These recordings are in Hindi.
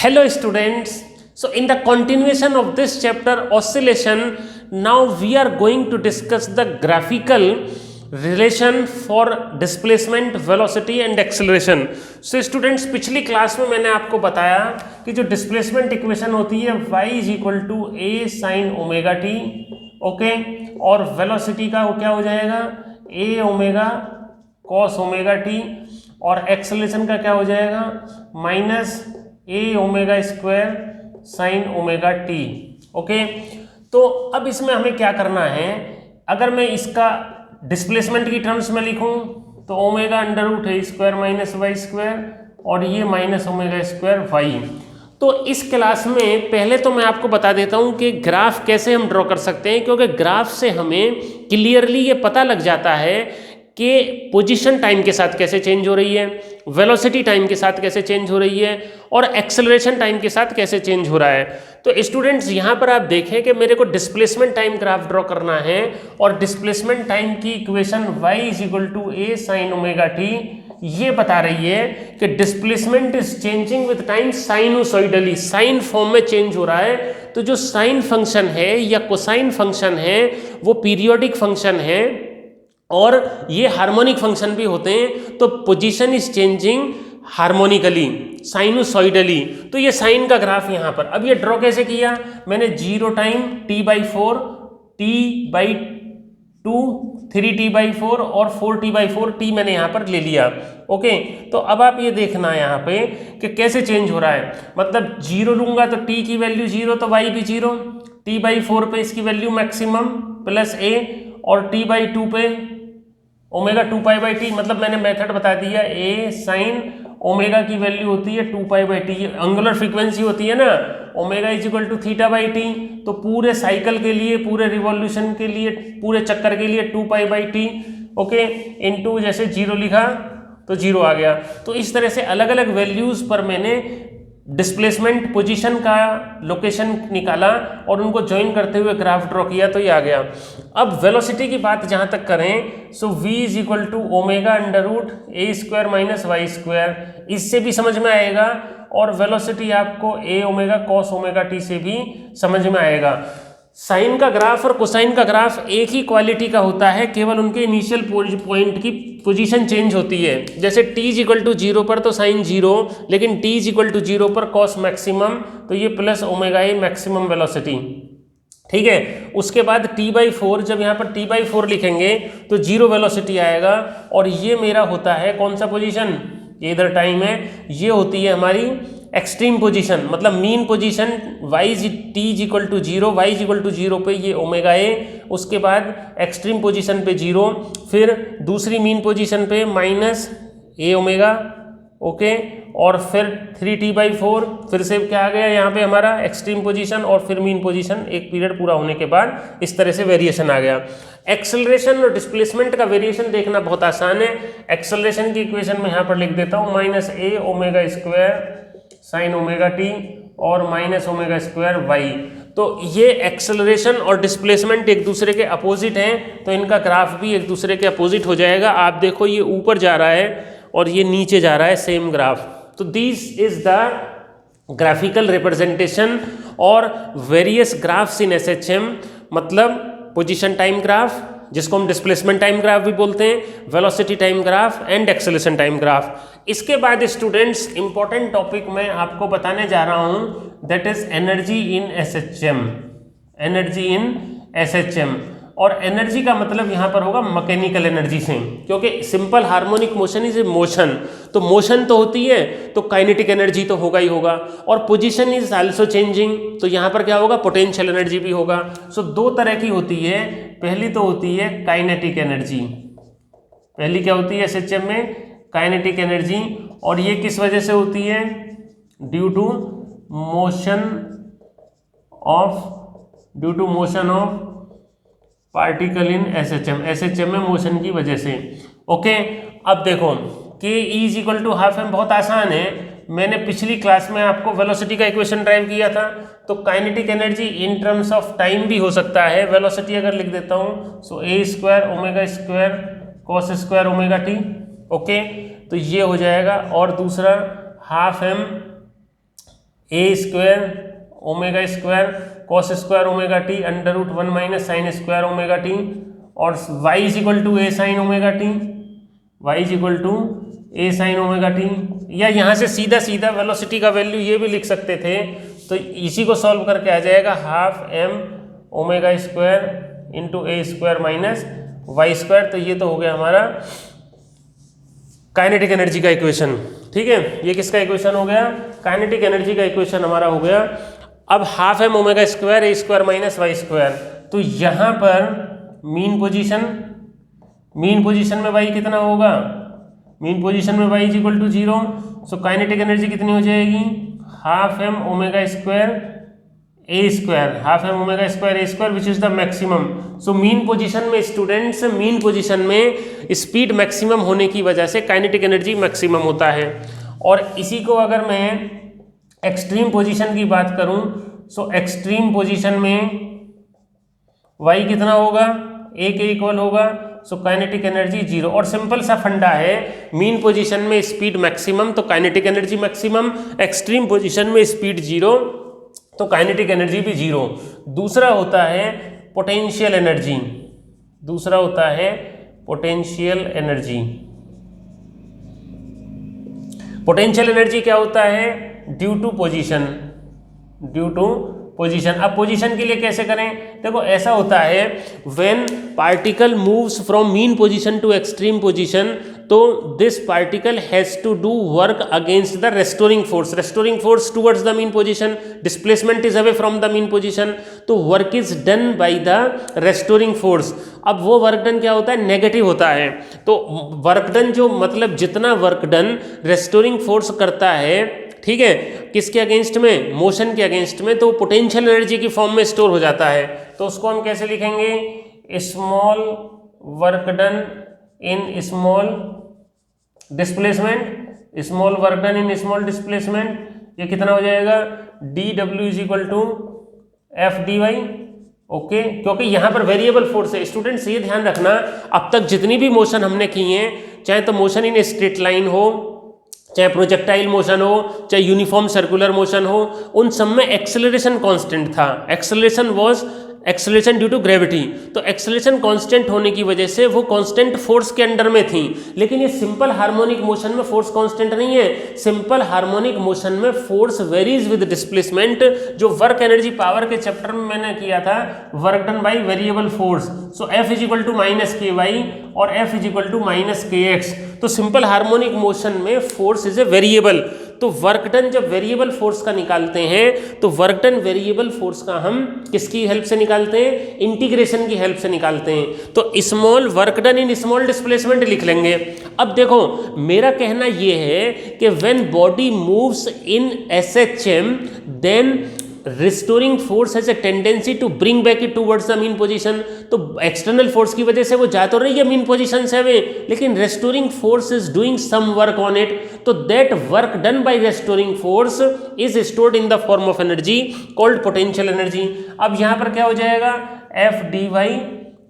Hello students, so in the continuation of this chapter oscillation, now we are going to discuss the graphical relation for displacement, velocity and acceleration. So students, पिछली क्लास में मैंने आपको बताया कि जो डिस्प्लेसमेंट इक्वेशन होती है y is equal to a sin omega t, okay, और वेलोसिटी का वो क्या हो जाएगा a omega cos omega t, और एक्सेलरेशन का क्या हो जाएगा minus a omega square sine omega t, okay. तो अब इसमें हमें क्या करना है, अगर मैं इसका डिस्प्लेसमेंट की टर्म्स में लिखूं तो ओमेगा अंडर रूट है स्क्वायर माइनस वाई स्क्वायर, और ये माइनस ओमेगा स्क्वायर वाई। तो इस क्लास में पहले तो मैं आपको बता देता हूं कि ग्राफ कैसे हम ड्रॉ कर सकते हैं, क्योंकि ग्राफ से हमें क्लियरली ये पता लग जाता है कि पोजीशन टाइम के साथ कैसे चेंज हो रही है, वेलोसिटी टाइम के साथ कैसे चेंज हो रही है, और एक्सेलरेशन टाइम के साथ कैसे चेंज हो रहा है। तो स्टूडेंट्स यहाँ पर आप देखें कि मेरे को डिस्प्लेसमेंट टाइम ग्राफ ड्रॉ करना है, और डिस्प्लेसमेंट टाइम की equation y is equal to a sine omega t ये बता रही है कि displacement is changing with time sinusoidally, sine form में चेंज हो रहा है। तो जो साइन फंक्शन है या कोसाइन फंक्शन है वो पीरियोडिक फंक्शन है, और ये हार्मोनिक फंक्शन भी होते हैं। तो position is changing harmonically, sinusoidally. तो ये साइन का ग्राफ यहाँ पर, अब ये ड्रॉ कैसे किया, मैंने 0 टाइम t/4, t/2, 3t/4 और 4t/4 t मैंने यहाँ पर ले लिया, ओके। तो अब आप ये देखना यहाँ पे कि कैसे चेंज हो रहा है, मतलब 0 लूंगा तो t की वैल्यू 0 तो y भी 0, t/4 पे इसकी वैल्यू मैक्सिमम प्लस a, और t/2 पे ओमेगा 2π/t, मतलब मैंने मेथड बता दिया, a साइन ओमेगा की वैल्यू होती है 2π/t, एंगुलर फ्रीक्वेंसी होती है ना, omega is equal to θ/t। तो पूरे साइकिल के लिए, पूरे रिवॉल्यूशन के लिए, पूरे चक्कर के लिए 2π/t, ओके, इनटू जैसे 0 लिखा तो 0 आ गया। तो इस तरह से अलग अलग वैल्यूज पर मैंने डिस्प्लेसमेंट पोजीशन का लोकेशन निकाला और उनको ज्वाइन करते हुए ग्राफ ड्रॉ किया, तो ये आ गया। अब वेलोसिटी की बात जहां तक करें, so v is equal to omega under root a square minus y square, इससे भी समझ में आएगा, और वेलोसिटी आपको a omega cos omega t से भी समझ में आएगा। साइन का ग्राफ और कोसाइन का ग्राफ एक ही क्वालिटी का होता है, केवल उनके इनिशियल पॉइंट की पोजीशन चेंज होती है। जैसे t इज इक्वल टू 0 पर तो साइन 0, लेकिन t इज इक्वल टू 0 पर कॉस मैक्सिमम, तो ये plus omega A maximum velocity, ठीक है। उसके बाद t/4, जब यहाँ पर t/4 लिखेंगे तो 0 वेलोसिटी आएगा, और ये मेरा होता है कौन सा पोजीशन, ये इधर टाइम है, ये होती है हमारी एक्सट्रीम पोजीशन, मतलब mean position. t is equal to 0, y is equal to 0 पे ये ओमेगा ए, उसके बाद एक्सट्रीम पोजीशन पे 0, फिर दूसरी मीन पोजीशन पे माइनस a ओमेगा, ओके, और फिर 3t/4, फिर से क्या आ गया यहाँ पे हमारा एक्सट्रीम पोजीशन, और फिर मीन पोजीशन, एक पीरियड पूरा होने के बाद इस तरह से वेरिएशन आ गया। एक्सेलरेशन और डिस्प्लेसमेंट का वेरिएशन देखना बहुत आसान है। एक्सेलरेशन की इक्वेशन में यहाँ पर लिख देता हूँ, minus a omega square sine omega t और माइनस ओमेगा स्क्वायर वाई। तो ये एक्सेलरेशन और डिस्प्लेसमेंट एक दूसरे के अपोजिट हैं, तो इनका ग्राफ भी एक दूसरे के अपोजिट हो जाएगा। आप देखो ये ऊपर जा रहा है और ये नीचे जा रहा है, सेम ग्राफ। तो this is the graphical representation और वेरियस ग्राफ्स इन एसएचएम, मतलब पोजीशन टाइम ग्राफ, जिसको हम डिस्प्लेसमेंट टाइम ग्राफ भी बोलते हैं, velocity time graph and acceleration time graph. इसके बाद स्टूडेंट्स इंपॉर्टेंट टॉपिक मैं आपको बताने जा रहा हूं, that is energy in SHM. Energy in SHM, और एनर्जी का मतलब यहाँ पर होगा मैकेनिकल एनर्जी से, क्योंकि simple harmonic motion is a motion, तो मोशन तो होती है तो काइनेटिक एनर्जी तो होगा ही होगा, और पोजीशन इज आल्सो चेंजिंग, तो यहाँ पर क्या होगा पोटेंशियल एनर्जी भी होगा। सो दो तरह की होती है, पहली तो होती है काइनेटिक एनर्जी, पहली क्या होती है एसएचएम में काइनेटिक एनर्जी, और ये किस वजह से होती है, due to motion of particle in SHM, SHM में मोशन की वजह से, ओके। अब देखो k is equal to half m, बहुत आसान है, मैंने पिछली क्लास में आपको वेलोसिटी का इक्वेशन ड्राइव किया था। तो kinetic energy in terms of time भी हो सकता है, वेलोसिटी अगर लिख देता हूँ, so a square omega square cos square omega t, okay, तो ये हो जाएगा। और दूसरा half m a square omega square cos square omega t under root 1 minus sine square omega t, और y is equal to a sine omega t, y is equal to a sine omega T. या यहाँ से सीधा सीधा वेलोसिटी का वैल्यू ये भी लिख सकते थे, तो इसी को सॉल्व करके आ जाएगा half m omega square into a square minus y square. तो ये तो हो गया हमारा काइनेटिक एनर्जी का इक्वेशन। ठीक है, ये किसका इक्वेशन हो गया? काइनेटिक एनर्जी का इक्वेशन हमारा हो गया। अब half m omega square a square minus y square, तो यहाँ पर मीन पोजीशन में वाई कितना होगा? मीन पोजीशन में y is equal to 0, so kinetic energy कितनी हो जाएगी? Half m omega square a square, half m omega square a square which is the maximum. So mean position में स्टूडेंट्स, मीन पोजीशन में स्पीड मैक्सिमम होने की वजह से काइनेटिक एनर्जी मैक्सिमम होता है। और इसी को अगर मैं एक्सट्रीम पोजीशन की बात करूं, सो एक्सट्रीम पोजीशन में y कितना होगा? a के इक्वल होगा, सो काइनेटिक एनर्जी 0। और सिंपल सा फंडा है, मीन पोजीशन में स्पीड मैक्सिमम तो kinetic energy maximum, extreme position में स्पीड 0 तो काइनेटिक एनर्जी भी 0। दूसरा होता है पोटेंशियल एनर्जी, दूसरा होता है पोटेंशियल एनर्जी। पोटेंशियल एनर्जी क्या होता है? Due to position, due to position. अब पोजीशन के लिए कैसे करें? देखो ऐसा होता है, when particle moves from mean position to extreme position, तो this particle has to do work against the restoring force towards the mean position, displacement is away from the mean position, तो work is done by the restoring force. अब वो वर्क डन क्या होता है? नेगेटिव होता है। तो वर्क डन जो मतलब जितना वर्क डन रेस्टोरिंग फोर्स करता है, ठीक है, किसके अगेंस्ट में? मोशन के अगेंस्ट में, तो पोटेंशियल एनर्जी की फॉर्म में स्टोर हो जाता है। तो उसको हम कैसे लिखेंगे? Small work done in small displacement, small work done in small displacement. ये कितना हो जाएगा? dw is equal to f d y. Okay, क्योंकि यहाँ पर वेरिएबल फोर्स है। स्टूडेंट्स ये ध्यान रखना, अब तक जितनी भी मोशन हमने की हैं, चाहे तो मोशन इन स्ट्रेट लाइन हो, चाहे प्रोजेक्टाइल मोशन हो, चाहे यूनिफॉर्म सर्कुलर मोशन हो, उन सब में एक्सेलरेशन कांस्टेंट था। Acceleration was acceleration due to gravity. तो एक्सेलरेशन कांस्टेंट होने की वजह से वो कांस्टेंट फोर्स के अंडर में थी। लेकिन ये सिंपल हार्मोनिक मोशन में फोर्स कांस्टेंट नहीं है। सिंपल हार्मोनिक मोशन में फोर्स वेरीज विद डिस्प्लेसमेंट। जो वर्क एनर्जी पावर के चैप्टर में मैंने किया था, work done by variable force, so F is equal to minus k y और F is equal to minus k x. तो सिंपल हार्मोनिक मोशन में फोर्स इज ए वेरिएबल। तो वर्क डन जब वेरिएबल फोर्स का निकालते हैं, तो वर्क डन वेरिएबल फोर्स का हम किसकी हेल्प से निकालते हैं? इंटीग्रेशन की हेल्प से निकालते हैं। तो small work done in small displacement लिख लेंगे। अब देखो मेरा कहना यह है कि when body moves in SHM, then restoring force has a tendency to bring back it towards the mean position. तो एक्सटर्नल फोर्स की वजह से वो जा तो रही है मीन पोजीशन से हमें, लेकिन restoring force is doing some work on it. तो that work done by restoring force is stored in the form of energy called potential energy. अब यहाँ पर क्या हो जाएगा? एफ डी वाई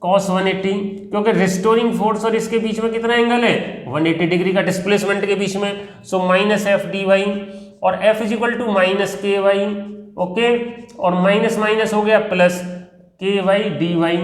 cos 180, क्योंकि रिस्टोरिंग फोर्स और इसके बीच में कितना एंगल है? 180 डिग्री का डिस्प्लेसमेंट के बीच में। So minus f d y और F is equal to minus k y. Okay, और माइनस माइनस हो गया plus k y d y.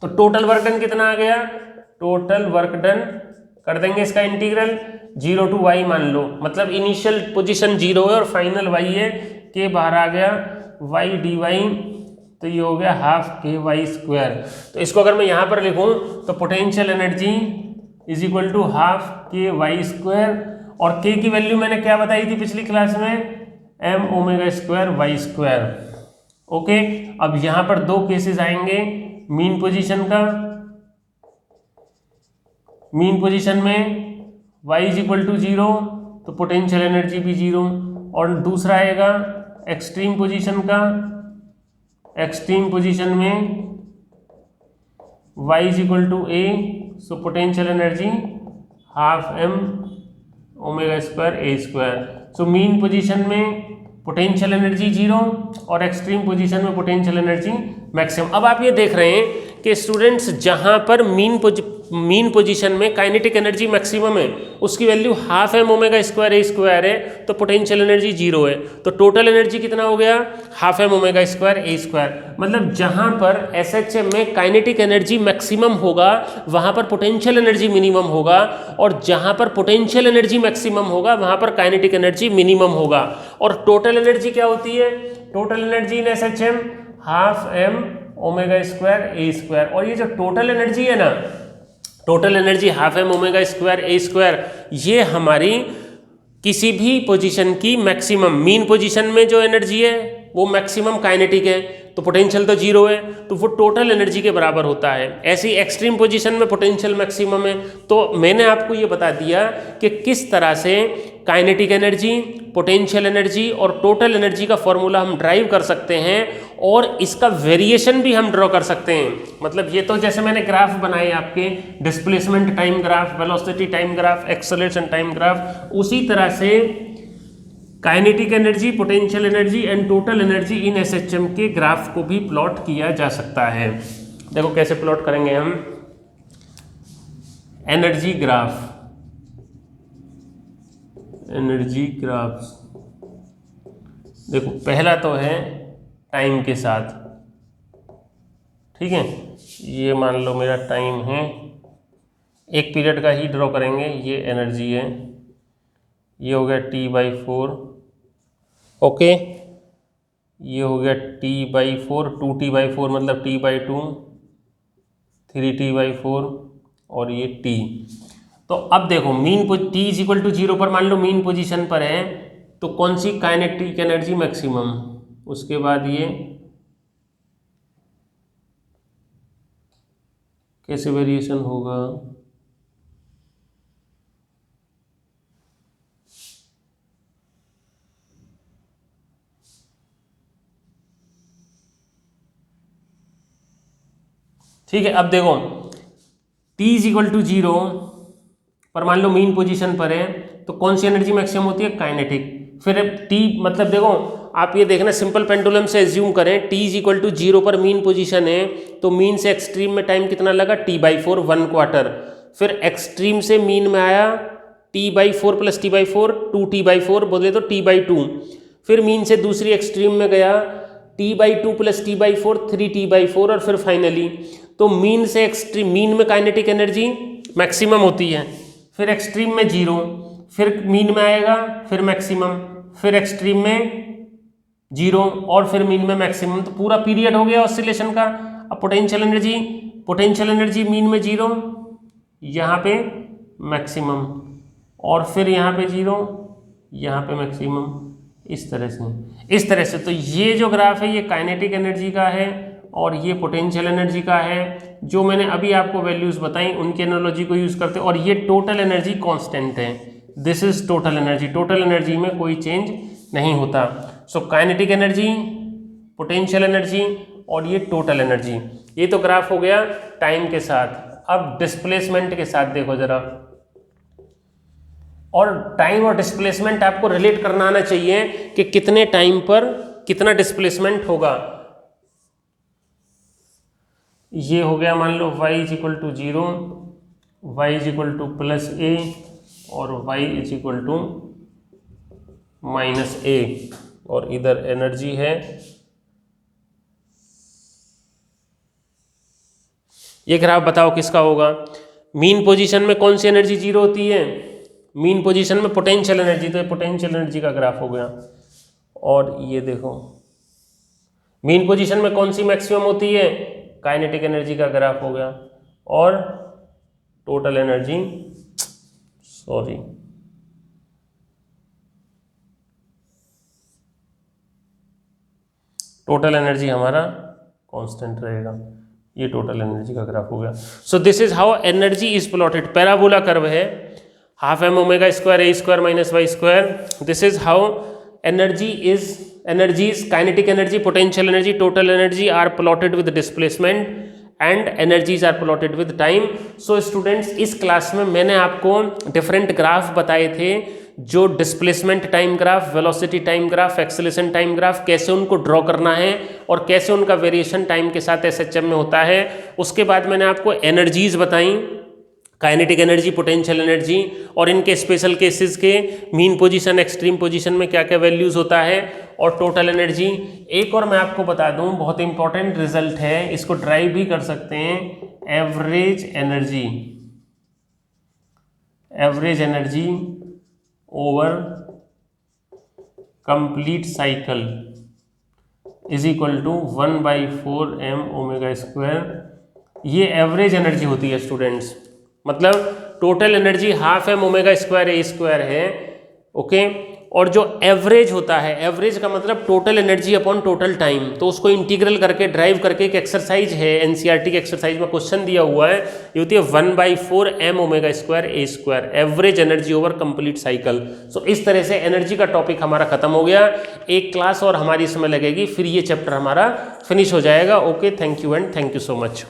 तो टोटल वर्क डन कितना आ गया? टोटल वर्क डन कर देंगे इसका इंटीग्रल 0 टू y मान लो, मतलब इनिशियल पोजीशन 0 है और फाइनल y है, के बाहर आ गया y डी वाई, तो ये हो गया हाफ के वाई स्क्वायर। तो इसको अगर मैं यहाँ पर लिखूँ तो potential energy is equal to half k y square, और k की वैल्यू मैंने क्या बताई थी पिछली क्लास में? m omega square y square. Okay, अब यहाँ पर दो केसेस आएंगे मीन पोजीशन का। मीन पोजीशन में y इज इक्वल टू 0, तो पोटेंशियल एनर्जी भी 0, और दूसरा आएगा एक्सट्रीम पोजीशन का। एक्सट्रीम पोजीशन में y is equal to a, so potential energy half m omega square a square. So mean position में पोटेंशियल एनर्जी 0 और एक्सट्रीम पोजीशन में पोटेंशियल एनर्जी मैक्सिमम। अब आप ये देख रहे हैं कि स्टूडेंट्स जहाँ पर मीन मीन पोजीशन में काइनेटिक एनर्जी मैक्सिमम है उसकी value half m omega square a square है, तो पोटेंशियल एनर्जी जीरो है, तो टोटल एनर्जी कितना हो गया half m omega square a square. मतलब जहां पर एसएचएम में काइनेटिक एनर्जी मैक्सिमम होगा वहां पर पोटेंशियल एनर्जी मिनिमम होगा, और जहां पर पोटेंशियल एनर्जी मैक्सिमम होगा वहां पर काइनेटिक एनर्जी मिनिमम होगा। और टोटल एनर्जी क्या होती है, total energy in SHM half m omega square a square. और ये जो टोटल एनर्जी है ना, total energy half m omega square a square, ये हमारी किसी भी पोजीशन की मैक्सिमम, मीन पोजीशन में जो एनर्जी है वो मैक्सिमम काइनेटिक है, तो पोटेंशियल तो जीरो है, तो वो टोटल एनर्जी के बराबर होता है। ऐसी एक्सट्रीम पोजीशन में पोटेंशियल मैक्सिमम है। तो मैंने आपको ये बता दिया कि किस तरह से काइनेटिक एनर्जी, पोटेंशियल एनर्जी और टोटल एनर्जी का फॉर्मूला हम ड्राइव कर सकते हैं, और इसका वेरिएशन भी हम ड्रॉ कर सकते हैं। मतलब ये तो जैसे मैंने ग्राफ बनाए आपके, displacement time graph, velocity time graph, acceleration time graph, उसी तरह से kinetic energy, potential energy and total energy in SHM के ग्राफ को भी प्लॉट किया जा सकता है। देखो कैसे प्लॉट करेंगे हम, एनर्जी ग्राफ, एनर्जी ग्राफ्स। देखो पहला तो है टाइम के साथ, ठीक है, ये मान लो मेरा टाइम है, एक पीरियड का ही ड्रॉ करेंगे, ये एनर्जी है, ये हो गया T/4, ओके, ये हो गया T/4, 2T/4 मतलब T/2, 3T/4 और ये T। तो अब देखो mean T is equal to 0 पर मान लो मीन पोजीशन पर है, तो कौन सी काइनेटिक एनर्जी मैक्सिमम, उसके बाद ये कैसे वेरिएशन होगा, ठीक है। अब देखो T इज इक्वल टू 0 पर मान लो मीन पोजीशन पर है, तो कौन सी एनर्जी मैक्सिमम होती है, काइनेटिक। फिर T मतलब देखो आप ये देखना, सिंपल पेंडुलम से एज्यूम करें T इज इक्वल टू 0 पर मीन पोजीशन है, तो मीन से एक्सट्रीम में टाइम कितना लगा, T/4 1/4। फिर एक्सट्रीम से मीन में आया T/4 प्लस T/4 2T/4 बोले तो T/2। फिर मीन से दूसरी एक्सट्रीम में गया T/2 प्लस T/4 3T/4, और फिर फाइनली तो मीन से एक्सट्रीम, मीन में काइनेटिक एनर्जी मैक्सिमम होती है, फिर एक्सट्रीम में 0, फिर मीन में आएगा, फिर मैक्सिमम, फिर एक्सट्रीम में 0 और फिर मीन में मैक्सिमम, तो पूरा पीरियड हो गया ऑसिलेशन का। अब पोटेंशियल एनर्जी मीन में 0, यहाँ पे मैक्सिमम, और फिर यहाँ पे 0, यहाँ पे मैक्सिमम, इस तरह से। तो ये जो ग्राफ है ये काइनेटिक एनर्जी का है और ये पोटेंशियल एनर्जी का है। जो मैंने अभी आपको वैल्यूज बताई उनकी एनालॉजी को यूज करते हैं, और ये टोटल एनर्जी कांस्टेंट है, this is total energy, total energy में कोई चेंज नहीं होता। सो काइनेटिक एनर्जी, पोटेंशियल एनर्जी और ये टोटल एनर्जी, ये तो ग्राफ हो गया टाइम के साथ। अब डिस्प्लेसमेंट के साथ देखो जरा, और टाइम और डिस्प्लेसमेंट आपको रिलेट करना आना चाहिए कि कितने टाइम पर कितना डिस्प्लेसमेंट होगा। ये हो गया मान लो y is equal to 0, y is equal to plus a और y is equal to minus a, और इधर एनर्जी है। ये ग्राफ बताओ किसका होगा, मीन पोजीशन में कौन सी एनर्जी 0 होती है, मीन पोजीशन में पोटेंशियल एनर्जी, तो ये पोटेंशियल एनर्जी का ग्राफ हो गया। और ये देखो मीन पोजीशन में कौन सी मैक्सिमम होती है, काइनेटिक एनर्जी का ग्राफ हो गया। और टोटल एनर्जी, टोटल एनर्जी हमारा कांस्टेंट रहेगा, ये टोटल एनर्जी का ग्राफ हो गया। So this is how energy is plotted, parabola curve है, half m omega square a square minus y square. This is how energies, kinetic energy, potential energy, total energy are plotted with displacement and energies are plotted with time. So students, इस क्लास में मैंने आपको डिफरेंट ग्राफ बताए थे, जो displacement time graph, velocity time graph, acceleration time graph, कैसे उनको ड्रॉ करना है और कैसे उनका वेरिएशन टाइम के साथ एसएचएम में होता है। उसके बाद मैंने आपको एनर्जीज बताई, काइनेटिक एनर्जी, पोटेंशियल एनर्जी, और इनके स्पेशल केसेस के मीन पोजीशन, एक्सट्रीम पोजीशन में क्या क्या वैल्यूज होता है, और टोटल एनर्जी। एक और मैं आपको बता दूं, बहुत इंपॉर्टेंट रिजल्ट है, इसको ड्राइव भी कर सकते हैं, average energy, average energy over complete cycle is equal to 1/4m⍵²। ये एवरेज एनर्जी होती है स्टूडेंट्स, मतलब टोटल एनर्जी हाफ m⍵²a² है, ओके। और जो एवरेज होता है, एवरेज का मतलब total energy upon total time, तो उसको इंटीग्रल करके ड्राइव करके एक एक्सरसाइज है, एनसीईआरटी के एक्सरसाइज में क्वेश्चन दिया हुआ है, ये होती है 1/4m⍵²a², average energy over complete cycle. So इस तरह से एनर्जी का टॉपिक हमारा खत्म हो गया। एक क्लास और हमारी इसमें लगेगी, फिर ये चैप्टर हमारा फिनिश हो जाएगा। Okay, thank you and thank you so much.